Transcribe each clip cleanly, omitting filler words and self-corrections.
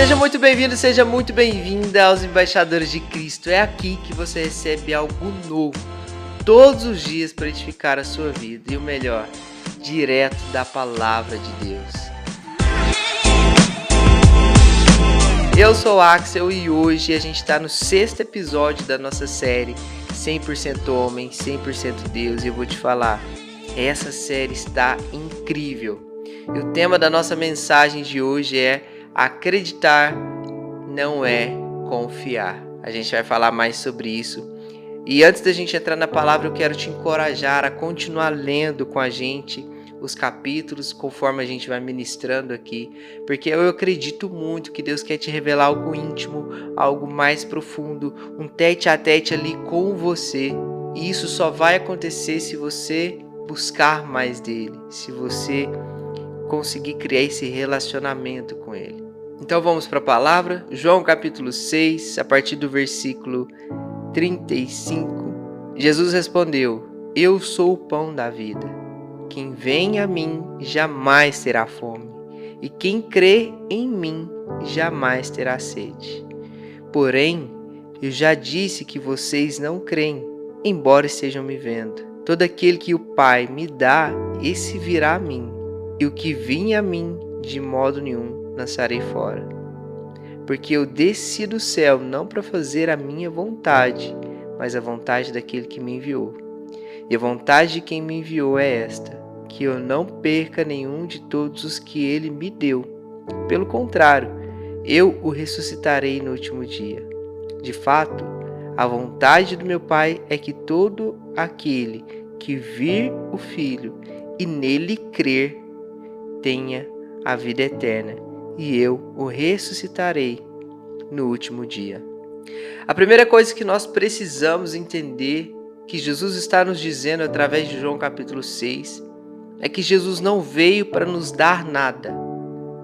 Seja muito bem-vindo, seja muito bem-vinda aos Embaixadores de Cristo. É aqui que você recebe algo novo, todos os dias para edificar a sua vida. E o melhor, direto da Palavra de Deus. Eu sou o Axel e hoje a gente está no 6º episódio da nossa série 100% Homem, 100% Deus. E eu vou te falar, essa série está incrível. E o tema da nossa mensagem de hoje é acreditar não é confiar. A gente vai falar mais sobre isso. E antes da gente entrar na palavra, eu quero te encorajar a continuar lendo com a gente os capítulos conforme a gente vai ministrando aqui, porque eu acredito muito que Deus quer te revelar algo íntimo, algo mais profundo, um tete a tete ali com você. E isso só vai acontecer se você buscar mais dele, se você conseguir criar esse relacionamento com ele. Então vamos para a palavra, João capítulo 6, a partir do versículo 35. Jesus respondeu: Eu sou o pão da vida. Quem vem a mim jamais terá fome, e quem crê em mim jamais terá sede. Porém, eu já disse que vocês não creem, embora estejam me vendo. Todo aquele que o Pai me dá, esse virá a mim, e o que vem a mim, de modo nenhum lançarei fora. Porque eu desci do céu não para fazer a minha vontade, mas a vontade daquele que me enviou. E a vontade de quem me enviou é esta, que eu não perca nenhum de todos os que ele me deu. Pelo contrário, eu o ressuscitarei no último dia. De fato, a vontade do meu Pai é que todo aquele que vir o Filho e nele crer tenha a vida eterna, e eu o ressuscitarei no último dia. A primeira coisa que nós precisamos entender, que Jesus está nos dizendo através de João capítulo 6, é que Jesus não veio para nos dar nada.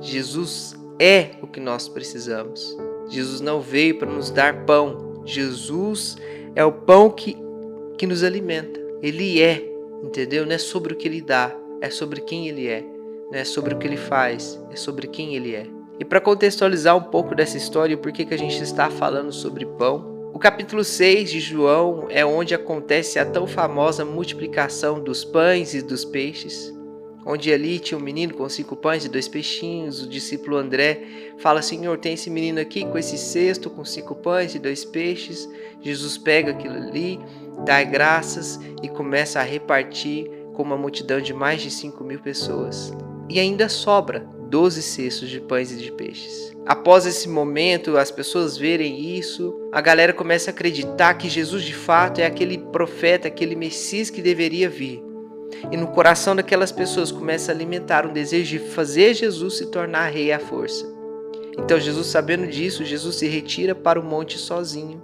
Jesus é o que nós precisamos. Jesus não veio para nos dar pão. Jesus é o pão que nos alimenta. Ele é, entendeu? Não é sobre o que ele dá, é sobre quem ele é. Não é sobre o que ele faz, é sobre quem ele é. E para contextualizar um pouco dessa história e por que a gente está falando sobre pão, o capítulo 6 de João é onde acontece a tão famosa multiplicação dos pães e dos peixes, onde ali tinha um menino com 5 pães e 2 peixinhos. O discípulo André fala: Senhor, tem esse menino aqui com esse cesto com 5 pães e 2 peixes. Jesus pega aquilo ali, dá graças e começa a repartir com uma multidão de mais de 5.000 pessoas. E ainda sobra 12 cestos de pães e de peixes. Após esse momento, as pessoas verem isso, a galera começa a acreditar que Jesus de fato é aquele profeta, aquele Messias que deveria vir. E no coração daquelas pessoas começa a alimentar um desejo de fazer Jesus se tornar rei à força. Então Jesus, sabendo disso, Jesus se retira para o monte sozinho.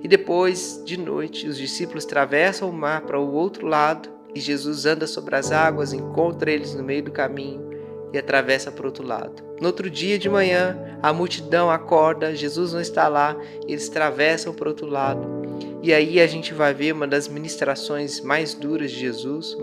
E depois, de noite, os discípulos atravessam o mar para o outro lado, e Jesus anda sobre as águas, encontra eles no meio do caminho e atravessa para o outro lado. No outro dia de manhã, a multidão acorda, Jesus não está lá, eles atravessam para o outro lado. E aí a gente vai ver uma das ministrações mais duras de Jesus,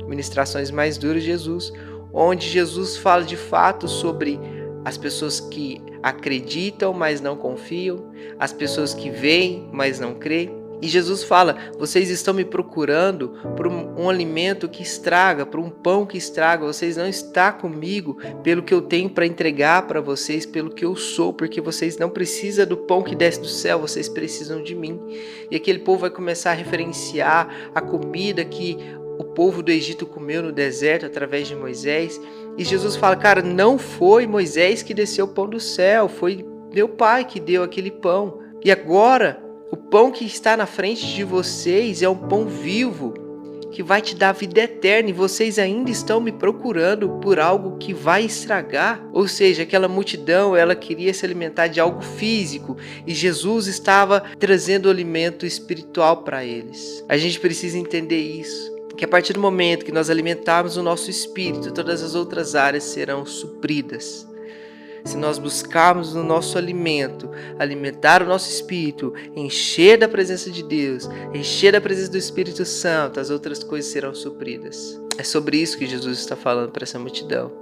ministrações mais duras de Jesus, onde Jesus fala de fato sobre as pessoas que acreditam, mas não confiam, as pessoas que veem, mas não creem. E Jesus fala: vocês estão me procurando por um alimento que estraga, por um pão que estraga. Vocês não estão comigo pelo que eu tenho para entregar para vocês, pelo que eu sou, porque vocês não precisam do pão que desce do céu, vocês precisam de mim. E aquele povo vai começar a referenciar a comida que o povo do Egito comeu no deserto através de Moisés. E Jesus fala: cara, não foi Moisés que desceu o pão do céu, foi meu Pai que deu aquele pão. E agora o pão que está na frente de vocês é um pão vivo, que vai te dar vida eterna, e vocês ainda estão me procurando por algo que vai estragar. Ou seja, aquela multidão, ela queria se alimentar de algo físico, e Jesus estava trazendo alimento espiritual para eles. A gente precisa entender isso, que a partir do momento que nós alimentarmos o nosso espírito, todas as outras áreas serão supridas. Se nós buscarmos no nosso alimento, alimentar o nosso espírito, encher da presença de Deus, encher da presença do Espírito Santo, as outras coisas serão supridas. É sobre isso que Jesus está falando para essa multidão.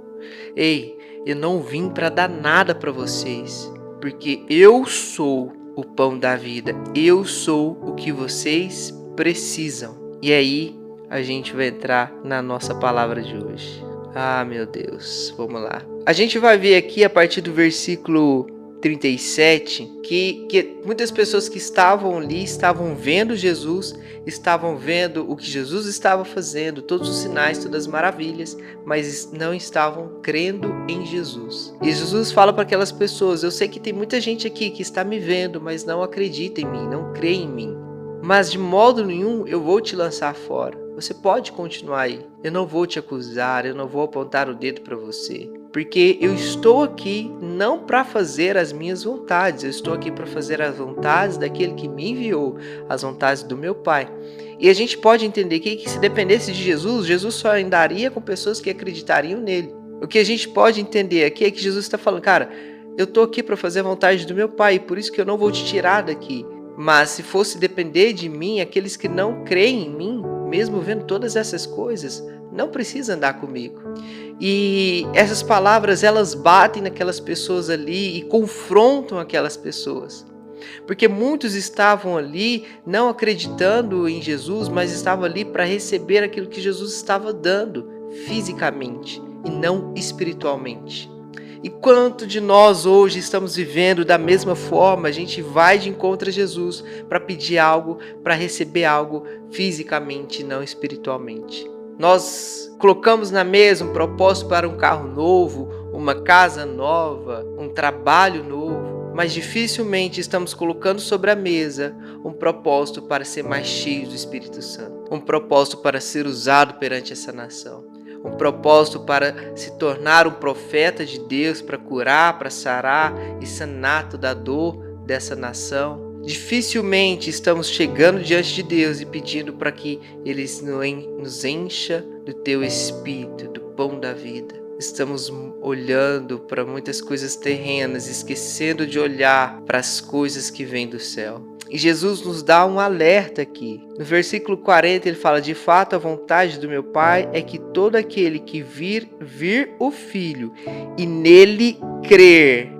Ei, eu não vim para dar nada para vocês, porque eu sou o pão da vida. Eu sou o que vocês precisam. E aí a gente vai entrar na nossa palavra de hoje. Ah, meu Deus, vamos lá. A gente vai ver aqui a partir do versículo 37 que muitas pessoas que estavam ali estavam vendo Jesus, estavam vendo o que Jesus estava fazendo, todos os sinais, todas as maravilhas, mas não estavam crendo em Jesus. E Jesus fala para aquelas pessoas: eu sei que tem muita gente aqui que está me vendo, mas não acredita em mim, não crê em mim. Mas de modo nenhum eu vou te lançar fora. Você pode continuar aí. Eu não vou te acusar, eu não vou apontar o dedo para você. Porque eu estou aqui não para fazer as minhas vontades, eu estou aqui para fazer as vontades daquele que me enviou, as vontades do meu Pai. E a gente pode entender que se dependesse de Jesus, Jesus só andaria com pessoas que acreditariam nele. O que a gente pode entender aqui é que Jesus está falando: cara, eu estou aqui para fazer a vontade do meu Pai, por isso que eu não vou te tirar daqui. Mas se fosse depender de mim, aqueles que não creem em mim, mesmo vendo todas essas coisas, não precisam andar comigo. E essas palavras, elas batem naquelas pessoas ali e confrontam aquelas pessoas. Porque muitos estavam ali não acreditando em Jesus, mas estavam ali para receber aquilo que Jesus estava dando fisicamente e não espiritualmente. E quanto de nós hoje estamos vivendo da mesma forma? A gente vai de encontro a Jesus para pedir algo, para receber algo fisicamente e não espiritualmente. Nós colocamos na mesa um propósito para um carro novo, uma casa nova, um trabalho novo, mas dificilmente estamos colocando sobre a mesa um propósito para ser mais cheio do Espírito Santo, um propósito para ser usado perante essa nação, um propósito para se tornar um profeta de Deus, para curar, para sarar e sanar toda a dor dessa nação. Dificilmente estamos chegando diante de Deus e pedindo para que Ele nos encha do Teu Espírito, do pão da vida. Estamos olhando para muitas coisas terrenas, esquecendo de olhar para as coisas que vêm do céu. E Jesus nos dá um alerta aqui. No versículo 40 ele fala: de fato a vontade do meu Pai é que todo aquele que vir o Filho e nele crer,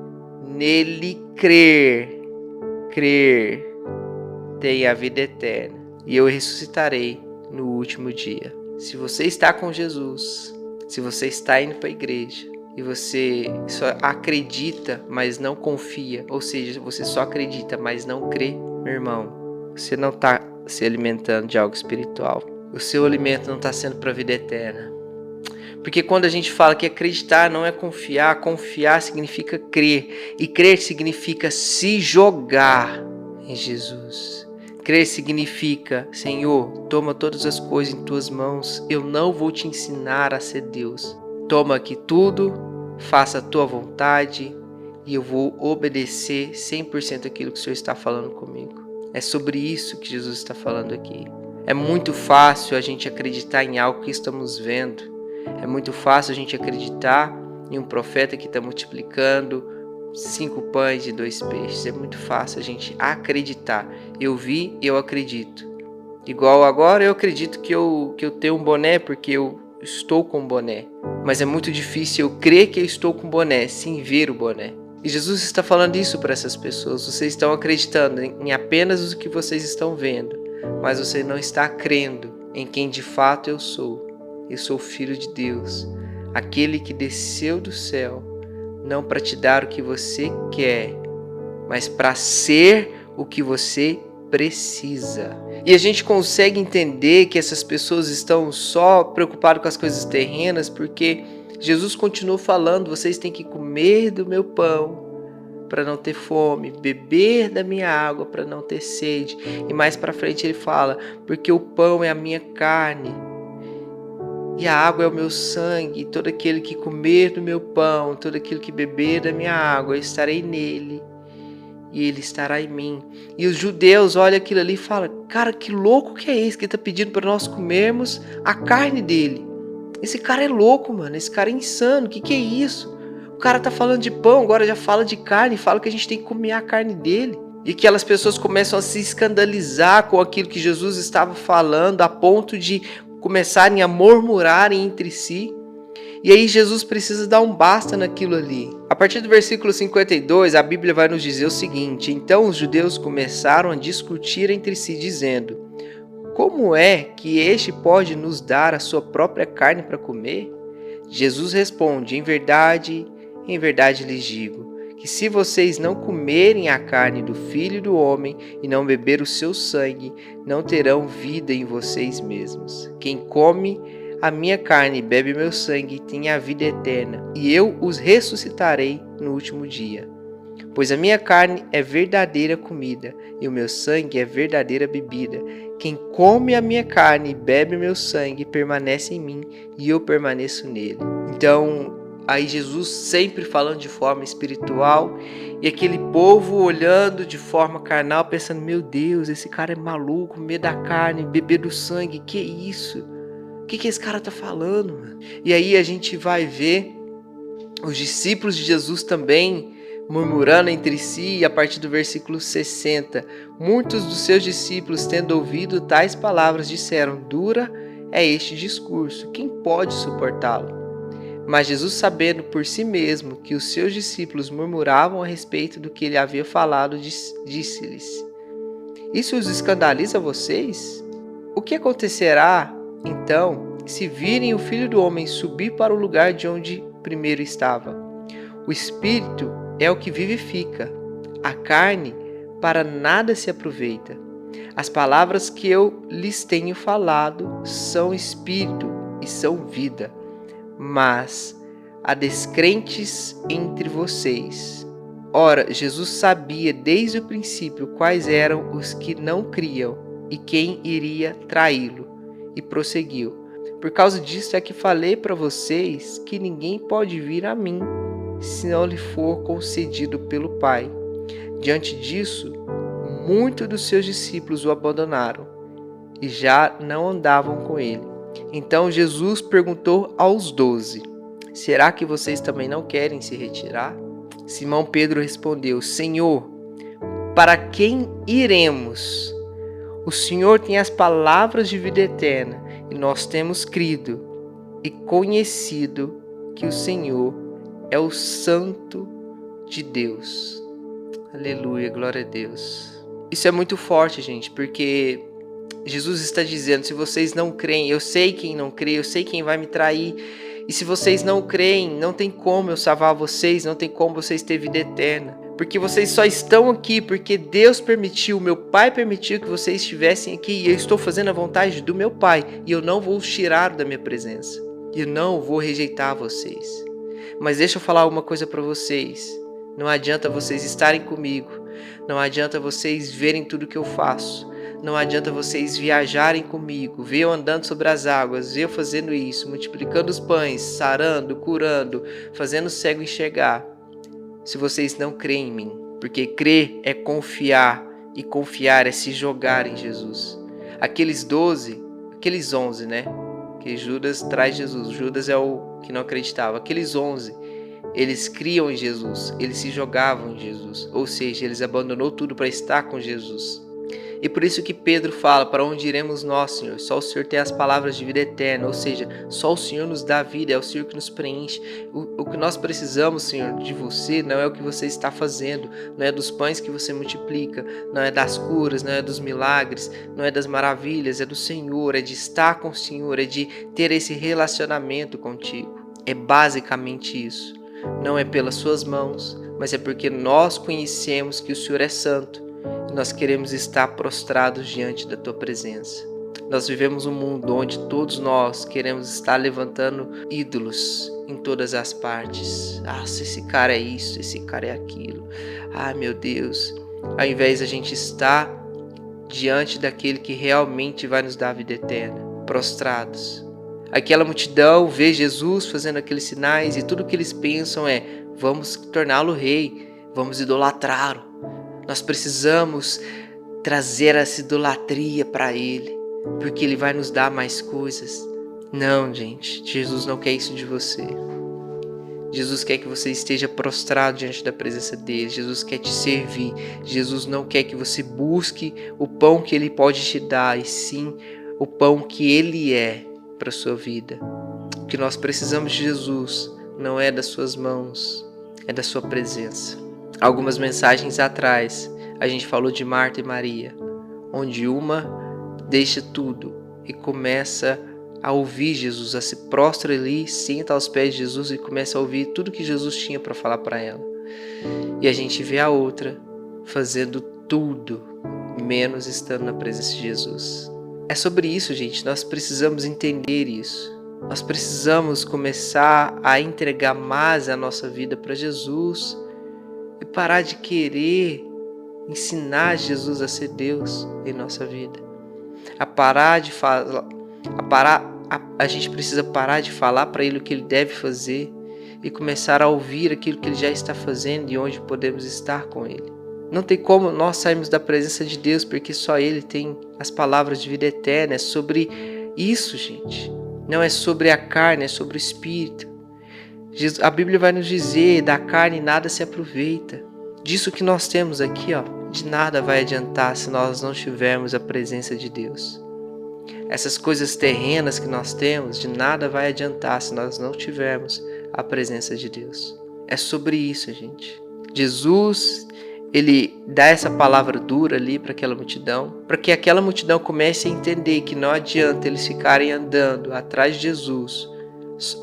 tem a vida eterna, e eu ressuscitarei no último dia. Se você está com Jesus, se você está indo para a igreja e você só acredita, mas não confia, ou seja, você só acredita, mas não crê, meu irmão, você não está se alimentando de algo espiritual. O seu alimento não está sendo para a vida eterna. Porque quando a gente fala que acreditar não é confiar, confiar significa crer. E crer significa se jogar em Jesus. Crer significa: Senhor, toma todas as coisas em tuas mãos. Eu não vou te ensinar a ser Deus. Toma aqui tudo, faça a tua vontade e eu vou obedecer 100% aquilo que o Senhor está falando comigo. É sobre isso que Jesus está falando aqui. É muito fácil a gente acreditar em algo que estamos vendo. É muito fácil a gente acreditar em um profeta que está multiplicando 5 pães e 2 peixes. É muito fácil a gente acreditar. Eu vi, eu acredito. Igual agora eu acredito que eu tenho um boné porque eu estou com um boné. Mas é muito difícil eu crer que eu estou com um boné sem ver o boné. E Jesus está falando isso para essas pessoas. Vocês estão acreditando em apenas o que vocês estão vendo, mas você não está crendo em quem de fato eu sou. Eu sou o Filho de Deus, aquele que desceu do céu, não para te dar o que você quer, mas para ser o que você precisa. E a gente consegue entender que essas pessoas estão só preocupadas com as coisas terrenas, porque Jesus continuou falando: vocês têm que comer do meu pão para não ter fome, beber da minha água para não ter sede. E mais para frente ele fala: porque o pão é a minha carne e a água é o meu sangue. Todo aquele que comer do meu pão, todo aquele que beber da minha água, eu estarei nele e ele estará em mim. E os judeus olham aquilo ali e falam: cara, que louco que é esse que está pedindo para nós comermos a carne dele? Esse cara é louco, mano. Esse cara é insano. O que é isso? O cara tá falando de pão, agora já fala de carne, fala que a gente tem que comer a carne dele. E aquelas pessoas começam a se escandalizar com aquilo que Jesus estava falando, a ponto de começarem a murmurarem entre si. E aí Jesus precisa dar um basta naquilo ali. A partir do versículo 52, a Bíblia vai nos dizer o seguinte: então os judeus começaram a discutir entre si, dizendo: como é que este pode nos dar a sua própria carne para comer? Jesus responde: em verdade lhes digo, que se vocês não comerem a carne do Filho do Homem e não beber o seu sangue, não terão vida em vocês mesmos. Quem come a minha carne e bebe meu sangue tem a vida eterna, e eu os ressuscitarei no último dia. Pois a minha carne é verdadeira comida, e o meu sangue é verdadeira bebida. Quem come a minha carne e bebe meu sangue permanece em mim, e eu permaneço nele. Então, aí Jesus sempre falando de forma espiritual, e aquele povo olhando de forma carnal, pensando: meu Deus, esse cara é maluco, comer da carne, beber do sangue, que isso? O que esse cara tá falando, mano? E aí a gente vai ver os discípulos de Jesus também murmurando entre si, e a partir do versículo 60, muitos dos seus discípulos, tendo ouvido tais palavras, disseram: dura é este discurso, quem pode suportá-lo? Mas Jesus, sabendo por si mesmo que os seus discípulos murmuravam a respeito do que ele havia falado, disse-lhes: isso os escandaliza vocês? O que acontecerá então se virem o Filho do Homem subir para o lugar de onde primeiro estava? O Espírito é o que vivifica, a carne para nada se aproveita. As palavras que eu lhes tenho falado são espírito e são vida, mas há descrentes entre vocês. Ora, Jesus sabia desde o princípio quais eram os que não criam e quem iria traí-lo, e prosseguiu: por causa disso é que falei para vocês que ninguém pode vir a mim se não lhe for concedido pelo Pai. Diante disso, muitos dos seus discípulos o abandonaram e já não andavam com ele. Então Jesus perguntou aos 12: será que vocês também não querem se retirar? Simão Pedro respondeu: Senhor, para quem iremos? O Senhor tem as palavras de vida eterna, e nós temos crido e conhecido que o Senhor é o Santo de Deus. Aleluia, glória a Deus. Isso é muito forte, gente, porque Jesus está dizendo: se vocês não creem, eu sei quem não crê, eu sei quem vai me trair. E se vocês não creem, não tem como eu salvar vocês, não tem como vocês ter vida eterna. Porque vocês só estão aqui porque Deus permitiu, meu Pai permitiu que vocês estivessem aqui. E eu estou fazendo a vontade do meu Pai. E eu não vou os tirar da minha presença. Eu não vou rejeitar vocês. Mas deixa eu falar uma coisa para vocês. Não adianta vocês estarem comigo. Não adianta vocês verem tudo que eu faço. Não adianta vocês viajarem comigo, ver eu andando sobre as águas, ver eu fazendo isso, multiplicando os pães, sarando, curando, fazendo o cego enxergar, se vocês não creem em mim. Porque crer é confiar, e confiar é se jogar em Jesus. Aqueles 11, né? Que Judas traz Jesus. Judas é o que não acreditava. Aqueles 11, eles criam em Jesus, eles se jogavam em Jesus. Ou seja, eles abandonou tudo para estar com Jesus. E por isso que Pedro fala: para onde iremos nós, Senhor? Só o Senhor tem as palavras de vida eterna, ou seja, só o Senhor nos dá vida, é o Senhor que nos preenche. O que nós precisamos, Senhor, de você, não é o que você está fazendo, não é dos pães que você multiplica, não é das curas, não é dos milagres, não é das maravilhas, é do Senhor, é de estar com o Senhor, é de ter esse relacionamento contigo. É basicamente isso. Não é pelas suas mãos, mas é porque nós conhecemos que o Senhor é santo. Nós queremos estar prostrados diante da tua presença. Nós vivemos um mundo onde todos nós queremos estar levantando ídolos em todas as partes. Se esse cara é isso, esse cara é aquilo. Meu Deus. Ao invés de a gente estar diante daquele que realmente vai nos dar a vida eterna, prostrados. Aquela multidão vê Jesus fazendo aqueles sinais e tudo que eles pensam é: vamos torná-lo rei, vamos idolatrá-lo. Nós precisamos trazer essa idolatria para Ele, porque Ele vai nos dar mais coisas. Não, gente, Jesus não quer isso de você. Jesus quer que você esteja prostrado diante da presença dEle. Jesus quer te servir. Jesus não quer que você busque o pão que Ele pode te dar, e sim o pão que Ele é para a sua vida. O que nós precisamos de Jesus não é das suas mãos, é da sua presença. Algumas mensagens atrás, a gente falou de Marta e Maria, onde uma deixa tudo e começa a ouvir Jesus, a se prostra ali, senta aos pés de Jesus e começa a ouvir tudo que Jesus tinha para falar para ela. E a gente vê a outra fazendo tudo, menos estando na presença de Jesus. É sobre isso, gente, nós precisamos entender isso. Nós precisamos começar a entregar mais a nossa vida para Jesus e parar de querer ensinar Jesus a ser Deus em nossa vida. A gente precisa parar de falar para Ele o que Ele deve fazer e começar a ouvir aquilo que Ele já está fazendo e onde podemos estar com Ele. Não tem como nós sairmos da presença de Deus, porque só Ele tem as palavras de vida eterna. É sobre isso, gente. Não é sobre a carne, é sobre o Espírito. A Bíblia vai nos dizer, da carne nada se aproveita. Disso que nós temos aqui, de nada vai adiantar se nós não tivermos a presença de Deus. Essas coisas terrenas que nós temos, de nada vai adiantar se nós não tivermos a presença de Deus. É sobre isso, gente. Jesus, Ele dá essa palavra dura ali para aquela multidão, para que aquela multidão comece a entender que não adianta eles ficarem andando atrás de Jesus,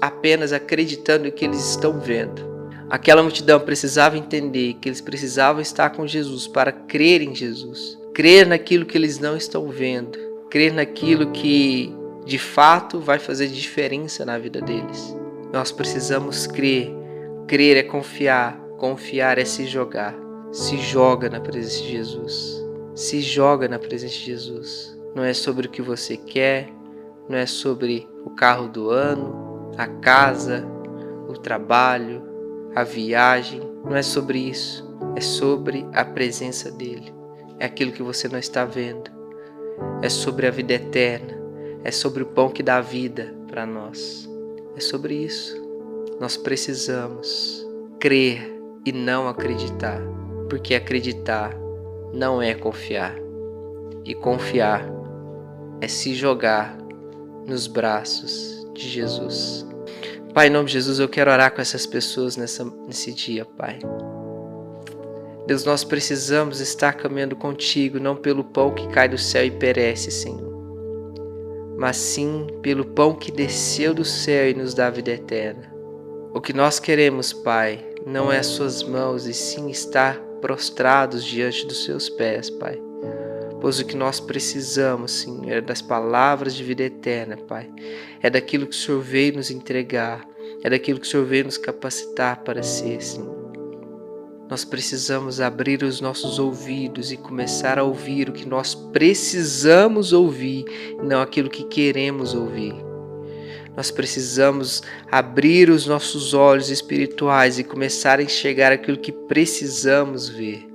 apenas acreditando no que eles estão vendo. Aquela multidão precisava entender que eles precisavam estar com Jesus para crer em Jesus, crer naquilo que eles não estão vendo, crer naquilo que de fato vai fazer diferença na vida deles. Nós precisamos crer. Crer é confiar, confiar é se jogar. Se joga na presença de Jesus. Se joga na presença de Jesus. Não é sobre o que você quer, não é sobre o carro do ano, a casa, o trabalho, a viagem. Não é sobre isso. É sobre a presença dele. É aquilo que você não está vendo. É sobre a vida eterna. É sobre o pão que dá vida para nós. É sobre isso. Nós precisamos crer e não acreditar. Porque acreditar não é confiar. E confiar é se jogar nos braços de Jesus. Pai, em nome de Jesus, eu quero orar com essas pessoas nesse dia, Pai. Deus, nós precisamos estar caminhando contigo, não pelo pão que cai do céu e perece, Senhor, mas sim pelo pão que desceu do céu e nos dá a vida eterna. O que nós queremos, Pai, não é as suas mãos, e sim estar prostrados diante dos seus pés, Pai. Pois o que nós precisamos, Senhor, é das palavras de vida eterna, Pai. É daquilo que o Senhor veio nos entregar, é daquilo que o Senhor veio nos capacitar para ser, Senhor. Nós precisamos abrir os nossos ouvidos e começar a ouvir o que nós precisamos ouvir, e não aquilo que queremos ouvir. Nós precisamos abrir os nossos olhos espirituais e começar a enxergar aquilo que precisamos ver,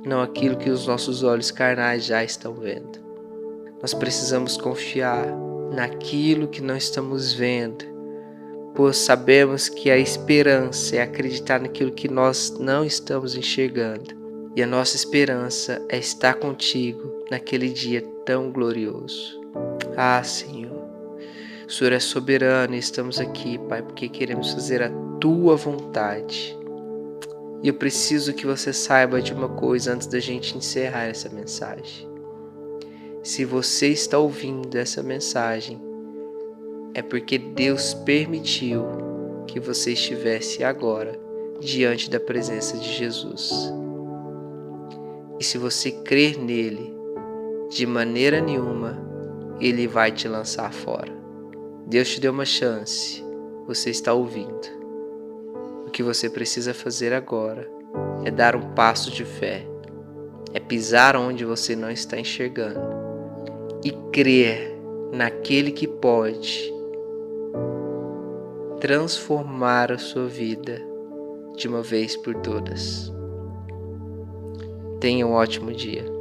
não aquilo que os nossos olhos carnais já estão vendo. Nós precisamos confiar naquilo que não estamos vendo, pois sabemos que a esperança é acreditar naquilo que nós não estamos enxergando. E a nossa esperança é estar contigo naquele dia tão glorioso. Ah, Senhor, o Senhor é soberano e estamos aqui, Pai, porque queremos fazer a Tua vontade. E eu preciso que você saiba de uma coisa antes da gente encerrar essa mensagem. Se você está ouvindo essa mensagem, é porque Deus permitiu que você estivesse agora diante da presença de Jesus. E se você crer nele, de maneira nenhuma, ele vai te lançar fora. Deus te deu uma chance, você está ouvindo. O que você precisa fazer agora é dar um passo de fé, é pisar onde você não está enxergando e crer naquele que pode transformar a sua vida de uma vez por todas. Tenha um ótimo dia.